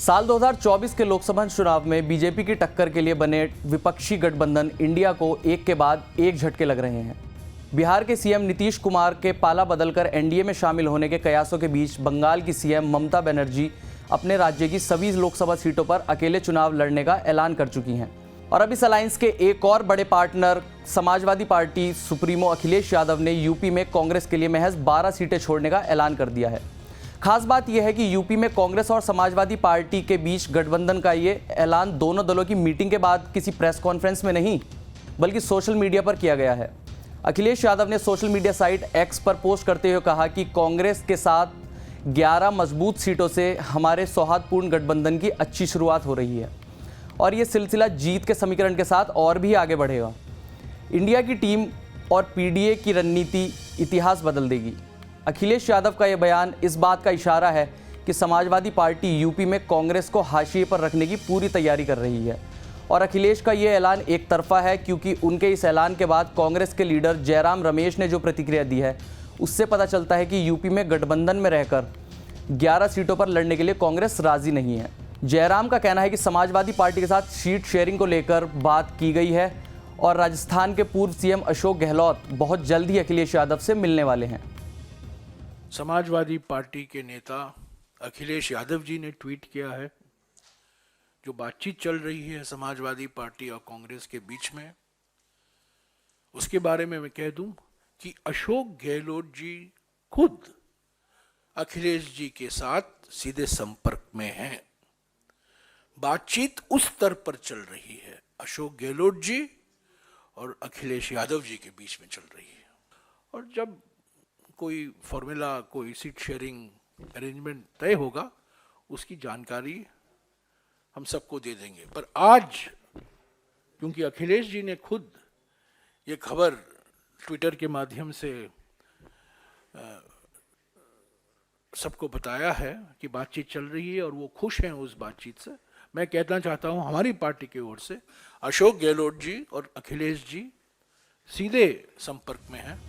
साल 2024 के लोकसभा चुनाव में बीजेपी की टक्कर के लिए बने विपक्षी गठबंधन इंडिया को एक के बाद एक झटके लग रहे हैं। बिहार के सीएम नीतीश कुमार के पाला बदलकर एनडीए में शामिल होने के कयासों के बीच बंगाल की सीएम ममता बनर्जी अपने राज्य की सभी लोकसभा सीटों पर अकेले चुनाव लड़ने का ऐलान कर चुकी हैं। और अब इस अलायंस के एक और बड़े partner Samajwadi party supremo Akhilesh Yadav ने यूपी में कांग्रेस के लिए महज 12 सीटें छोड़ने का ऐलान कर दिया है। खास बात यह है कि यूपी में कांग्रेस और समाजवादी पार्टी के बीच गठबंधन का ये ऐलान दोनों दलों की मीटिंग के बाद किसी प्रेस कॉन्फ्रेंस में नहीं बल्कि सोशल मीडिया पर किया गया है। अखिलेश यादव ने सोशल मीडिया साइट एक्स पर पोस्ट करते हुए कहा कि कांग्रेस के साथ 11 मजबूत सीटों से हमारे सौहार्दपूर्ण गठबंधन की अच्छी शुरुआत हो रही है और ये सिलसिला जीत के समीकरण के साथ और भी आगे बढ़ेगा। इंडिया की टीम और पीडीए की रणनीति इतिहास बदल देगी। अखिलेश यादव का यह बयान इस बात का इशारा है कि समाजवादी पार्टी यूपी में कांग्रेस को हाशिए पर रखने की पूरी तैयारी कर रही है और अखिलेश का यह ऐलान एक तरफा है क्योंकि उनके इस ऐलान के बाद कांग्रेस के लीडर जयराम रमेश ने जो प्रतिक्रिया दी है उससे पता चलता है कि यूपी में गठबंधन में रहकर 11 सीटों पर लड़ने के लिए कांग्रेस राजी नहीं है। जयराम का कहना है कि समाजवादी पार्टी के साथ सीट शेयरिंग को लेकर बात की गई है और राजस्थान के पूर्व सीएम अशोक गहलोत बहुत जल्द ही अखिलेश यादव से मिलने वाले हैं। समाजवादी पार्टी के नेता अखिलेश यादव जी ने ट्वीट किया है, जो बातचीत चल रही है समाजवादी पार्टी और कांग्रेस के बीच में, उसके बारे में मैं कह दूं कि अशोक गहलोत जी खुद अखिलेश जी के साथ सीधे संपर्क में हैं। बातचीत उस स्तर पर चल रही है, अशोक गहलोत जी और अखिलेश यादव जी के बीच में चल रही है। और जब कोई फॉर्मूला, कोई सीट शेयरिंग अरेंजमेंट तय होगा, उसकी जानकारी हम सबको दे देंगे। पर आज क्योंकि अखिलेश जी ने खुद ये खबर ट्विटर के माध्यम से सबको बताया है कि बातचीत चल रही है और वो खुश हैं उस बातचीत से, मैं कहना चाहता हूं हमारी पार्टी की ओर से अशोक गहलोत जी और अखिलेश जी सीधे संपर्क में हैं।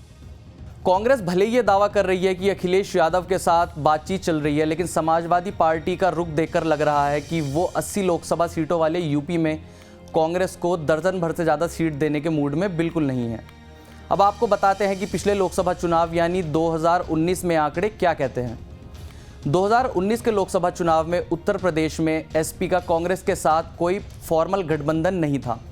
कांग्रेस भले ही ये दावा कर रही है कि अखिलेश यादव के साथ बातचीत चल रही है, लेकिन समाजवादी पार्टी का रुख देखकर लग रहा है कि वो 80 लोकसभा सीटों वाले यूपी में कांग्रेस को दर्जन भर से ज़्यादा सीट देने के मूड में बिल्कुल नहीं है। अब आपको बताते हैं कि पिछले लोकसभा चुनाव यानी 2019 में आंकड़े क्या कहते हैं। 2019 के लोकसभा चुनाव में उत्तर प्रदेश में एसपी का कांग्रेस के साथ कोई फॉर्मल गठबंधन नहीं था,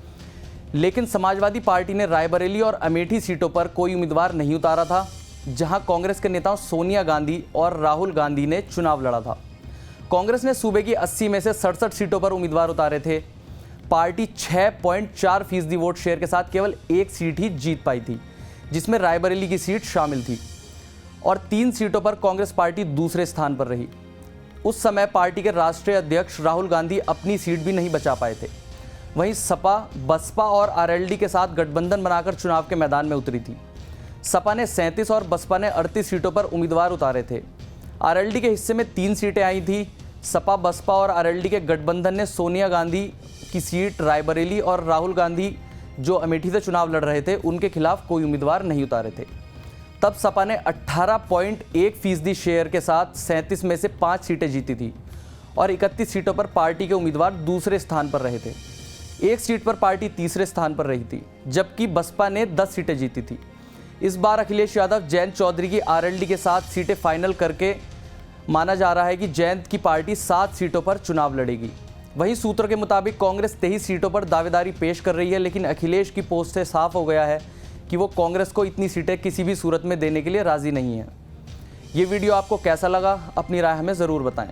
लेकिन समाजवादी पार्टी ने रायबरेली और अमेठी सीटों पर कोई उम्मीदवार नहीं उतारा था, जहां कांग्रेस के नेताओं सोनिया गांधी और राहुल गांधी ने चुनाव लड़ा था। कांग्रेस ने सूबे की 80 में से 67 सीटों पर उम्मीदवार उतारे थे। पार्टी 6.4% वोट शेयर के साथ केवल एक सीट ही जीत पाई थी, जिसमें रायबरेली की सीट शामिल थी, और 3 सीटों पर कांग्रेस पार्टी दूसरे स्थान पर रही। उस समय पार्टी के राष्ट्रीय अध्यक्ष राहुल गांधी अपनी सीट भी नहीं बचा पाए थे। वहीं सपा, बसपा और आरएलडी के साथ गठबंधन बनाकर चुनाव के मैदान में उतरी थी। सपा ने 37 और बसपा ने 38 सीटों पर उम्मीदवार उतारे थे। आरएलडी के हिस्से में 3 सीटें आई थी। सपा, बसपा और आरएलडी के गठबंधन ने सोनिया गांधी की सीट रायबरेली और राहुल गांधी जो अमेठी से चुनाव लड़ रहे थे उनके खिलाफ कोई उम्मीदवार नहीं उतारे थे। तब सपा ने 18.1% शेयर के साथ 37 में से 5 सीटें जीती थी और 31 सीटों पर पार्टी के उम्मीदवार दूसरे स्थान पर रहे थे। एक सीट पर पार्टी तीसरे स्थान पर रही थी, जबकि बसपा ने 10 सीटें जीती थी। इस बार अखिलेश यादव जयंत चौधरी की आरएलडी के साथ सीटें फाइनल करके माना जा रहा है कि जयंत की पार्टी 7 सीटों पर चुनाव लड़ेगी। वहीं सूत्रों के मुताबिक कांग्रेस 23 सीटों पर दावेदारी पेश कर रही है, लेकिन अखिलेश की पोस्ट से साफ हो गया है कि वो कांग्रेस को इतनी सीटें किसी भी सूरत में देने के लिए राजी नहीं है। ये वीडियो आपको कैसा लगा, अपनी राय हमें ज़रूर बताएं।